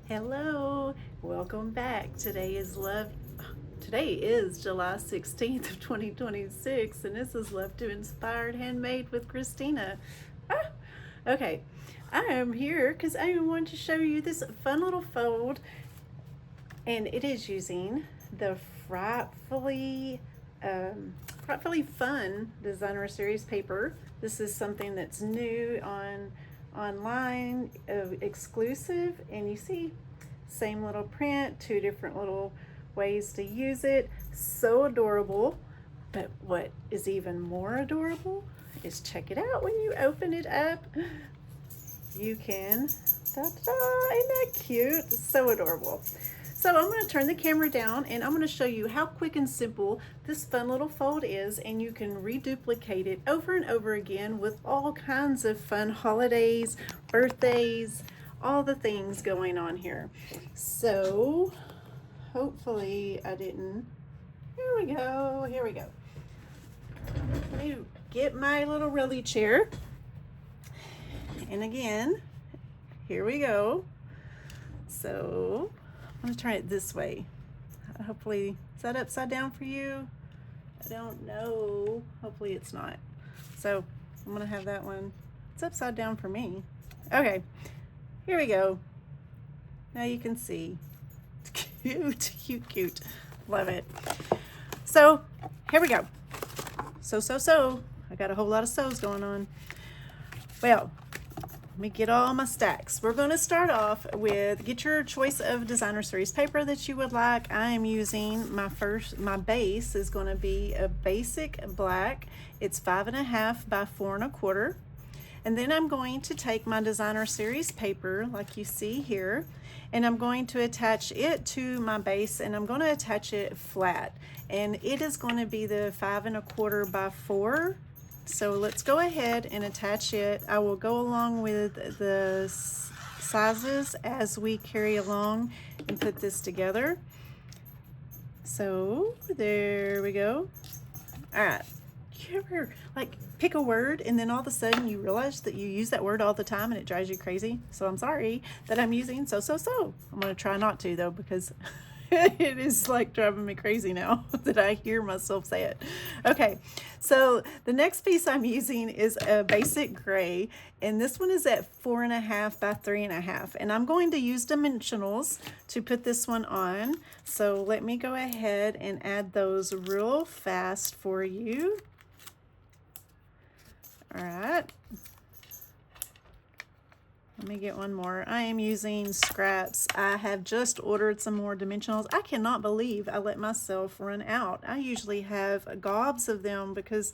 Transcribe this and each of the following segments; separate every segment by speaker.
Speaker 1: Hello, welcome back. Today is July 16th of 2026 and this is Love to Inspired Handmade with Christina. Ah, okay, I am here because I want to show you this fun little fold, and it is using the Frightfully Fun Designer Series paper. This is something that's new online, exclusive, and you see same little print, two different little ways to use it. So adorable. But what is even more adorable is check it out when you open it up. You can, isn't that cute? So adorable. So I'm going to turn the camera down and I'm going to show you how quick and simple this fun little fold is, and you can reduplicate it over and over again with all kinds of fun holidays, birthdays, all the things going on here. So hopefully I didn't. Here we go. Let me get my little rolly chair. And again, here we go. So I'm gonna try it this way. Hopefully, is that upside down for you? I don't know. Hopefully it's not. So I'm gonna have that one. It's upside down for me. Okay, here we go. Now you can see. It's cute. Love it. So here we go. So. I got a whole lot of sews going on. Well, let me get all my stacks. We're going to start off with, get your choice of designer series paper that you would like. I am using my base is going to be a basic black. It's 5.5 by 4.25. And then I'm going to take my designer series paper like you see here, and I'm going to attach it to my base, and I'm going to attach it flat. And it is going to be the 5.25 by 4. So let's go ahead and attach it. I will go along with the sizes as we carry along and put this together. So there we go. All right. You ever like pick a word and then all of a sudden you realize that you use that word all the time and it drives you crazy? So I'm sorry that I'm using so. I'm going to try not to though, because it is like driving me crazy now that I hear myself say it. Okay, so the next piece I'm using is a basic gray, and this one is at 4.5 by 3.5, and I'm going to use dimensionals to put this one on. So let me go ahead and add those real fast for you. All right. Let me get one more. I am using scraps. I have just ordered some more dimensionals. I cannot believe I let myself run out. I usually have gobs of them because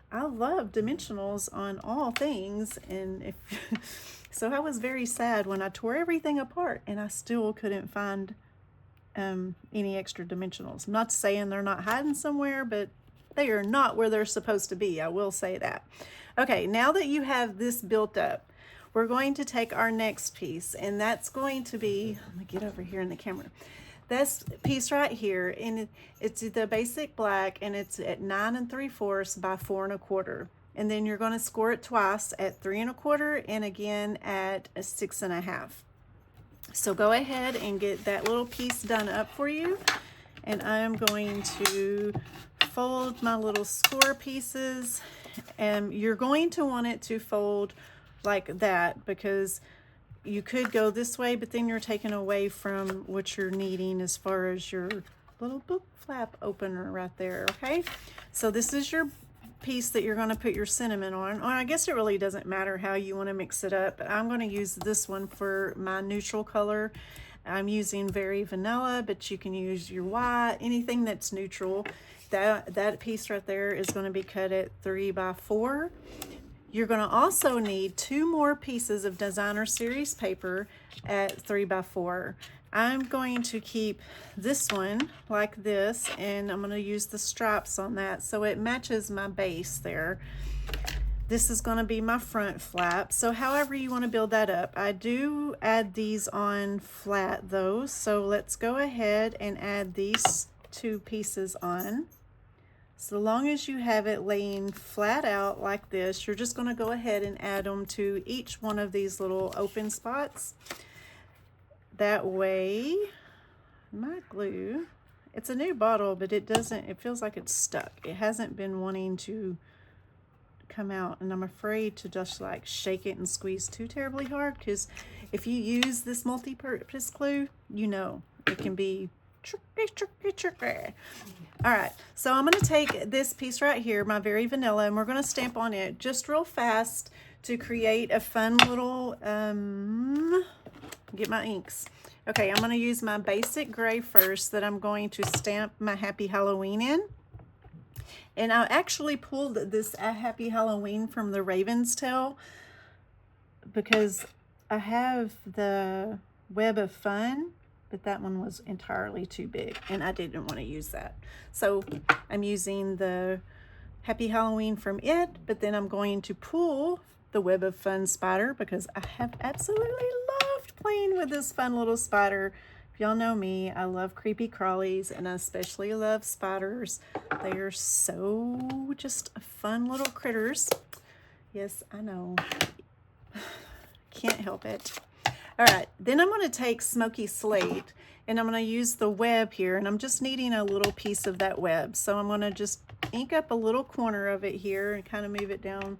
Speaker 1: I love dimensionals on all things. And so I was very sad when I tore everything apart and I still couldn't find any extra dimensionals. Not saying they're not hiding somewhere, but they are not where they're supposed to be. I will say that. Okay, now that you have this built up, we're going to take our next piece, and that's going to be, let me get over here in the camera. This piece right here, and it's the basic black, and it's at 9 3/4 by 4.25. And then you're going to score it twice at 3.25 and again at 6.5. So go ahead and get that little piece done up for you. And I'm going to fold my little score pieces, and you're going to want it to fold like that because you could go this way, but then you're taking away from what you're needing as far as your little book flap opener right there. Okay, so this is your piece that you're going to put your cinnamon on. Or I guess it really doesn't matter how you want to mix it up, but I'm going to use this one for my neutral color. I'm using Very Vanilla, but you can use your white, anything that's neutral. That piece right there is going to be cut at 3 by 4. You're going to also need 2 more pieces of designer series paper at 3 by 4. I'm going to keep this one like this, and I'm going to use the stripes on that so it matches my base there. This is going to be my front flap. So however you want to build that up. I do add these on flat though, so let's go ahead and add these 2 pieces on. So long as you have it laying flat out like this, you're just going to go ahead and add them to each one of these little open spots. That way, my glue, it's a new bottle, but it feels like it's stuck. It hasn't been wanting to come out, and I'm afraid to just like shake it and squeeze too terribly hard, because if you use this multi-purpose glue, you know it can be tricky. All right, so I'm going to take this piece right here, my Very Vanilla, and we're going to stamp on it just real fast to create a fun little get my inks. Okay, I'm going to use my basic gray first that I'm going to stamp my Happy Halloween in. And I actually pulled this Happy Halloween from the Raven's Tail because I have the Web of Fun, but that one was entirely too big and I didn't want to use that. So I'm using the Happy Halloween from it, but then I'm going to pull the Web of Fun spider because I have absolutely loved playing with this fun little spider. If y'all know me, I love creepy crawlies and I especially love spiders. They are so just fun little critters. Yes, I know. Can't help it. All right, then I'm going to take Smoky Slate and I'm going to use the web here, and I'm just needing a little piece of that web. So I'm going to just ink up a little corner of it here and kind of move it down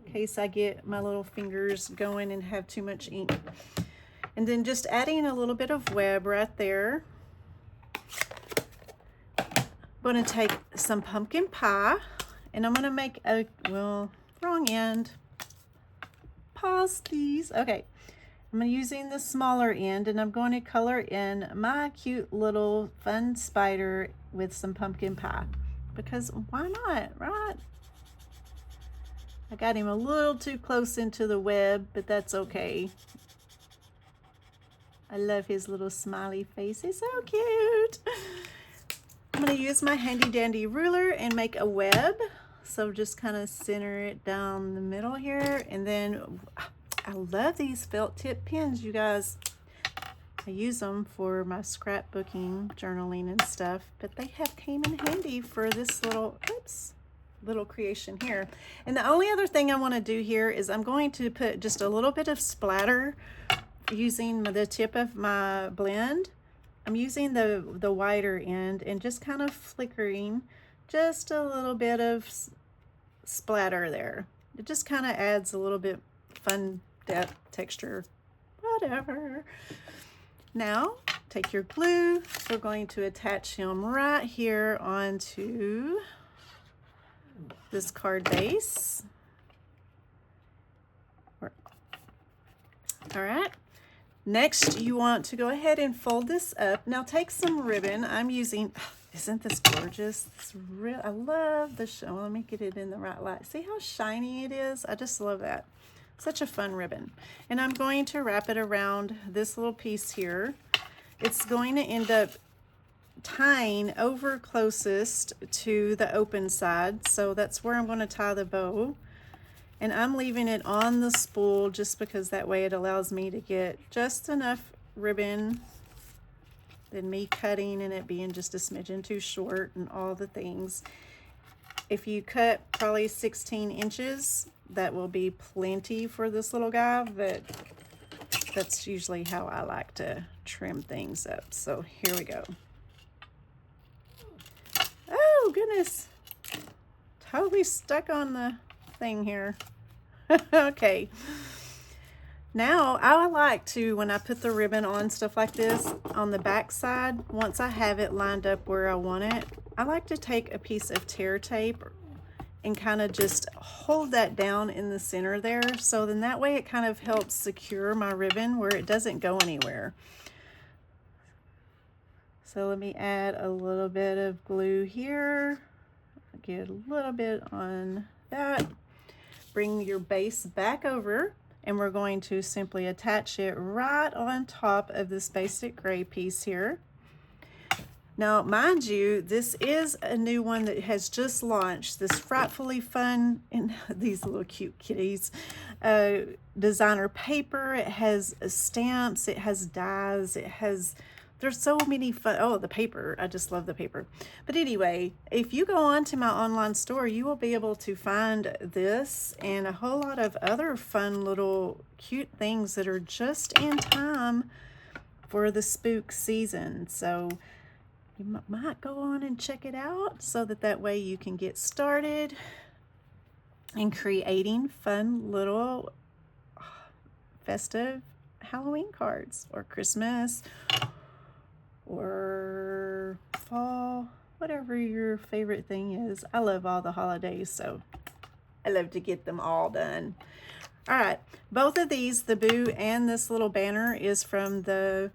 Speaker 1: in case I get my little fingers going and have too much ink. And then just adding a little bit of web right there. I'm going to take some pumpkin pie and I'm going to make a, well, wrong end. Pause these. Okay. I'm using the smaller end and I'm going to color in my cute little fun spider with some pumpkin pie. Because why not, right? I got him a little too close into the web, but that's okay. I love his little smiley face. He's so cute. I'm going to use my handy dandy ruler and make a web. So just kind of center it down the middle here. And then I love these felt tip pens, you guys. I use them for my scrapbooking, journaling and stuff, but they have came in handy for this little, oops, little creation here. And the only other thing I want to do here is I'm going to put just a little bit of splatter using the tip of my blend. I'm using the wider end and just kind of flickering just a little bit of splatter there. It just kind of adds a little bit fun depth, texture, whatever. Now take your glue. We're going to attach him right here onto this card base. All right. Next, you want to go ahead and fold this up. Now take some ribbon. I'm using, isn't this gorgeous? I love the show. Let me get it in the right light. See how shiny it is? I just love that. Such a fun ribbon. And I'm going to wrap it around this little piece here. It's going to end up tying over closest to the open side. So that's where I'm going to tie the bow. And I'm leaving it on the spool just because that way it allows me to get just enough ribbon than me cutting and it being just a smidgen too short and all the things. If you cut probably 16 inches, that will be plenty for this little guy, but that's usually how I like to trim things up. So here we go. Oh, goodness. Totally stuck on the thing here. Okay. Now, I like to, when I put the ribbon on stuff like this, on the back side, once I have it lined up where I want it, I like to take a piece of tear tape and kind of just hold that down in the center there. So then that way it kind of helps secure my ribbon where it doesn't go anywhere. So let me add a little bit of glue here. Get a little bit on that. Bring your base back over and we're going to simply attach it right on top of this basic gray piece here. Now, mind you, this is a new one that has just launched, this Frightfully Fun, and these little cute kitties, designer paper. It has stamps, it has dies, it has, there's so many fun, oh, the paper, I just love the paper. But anyway, if you go on to my online store, you will be able to find this and a whole lot of other fun little cute things that are just in time for the spook season. So you might go on and check it out so that way you can get started in creating fun little festive Halloween cards, or Christmas, or fall, whatever your favorite thing is. I love all the holidays, so I love to get them all done. All right, both of these, the boo and this little banner, is from the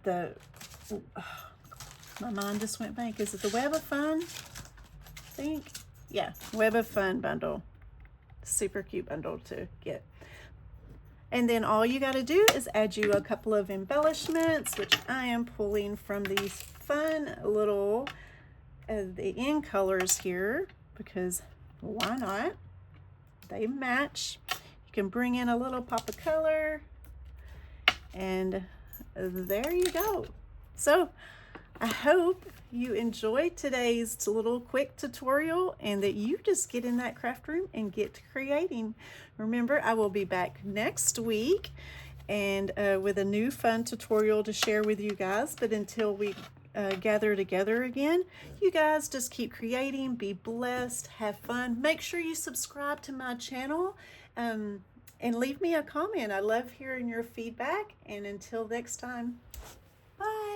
Speaker 1: my mind just went blank. Is it the Web of Fun? I think. Yeah, Web of Fun bundle. Super cute bundle to get. And then all you got to do is add you a couple of embellishments, which I am pulling from these fun little the in colors here, because why not? They match. You can bring in a little pop of color, and there you go. So I hope you enjoyed today's little quick tutorial, and that you just get in that craft room and get to creating. Remember, I will be back next week and with a new fun tutorial to share with you guys. But until we gather together again, you guys just keep creating, be blessed, have fun. Make sure you subscribe to my channel and leave me a comment. I love hearing your feedback. And until next time, bye.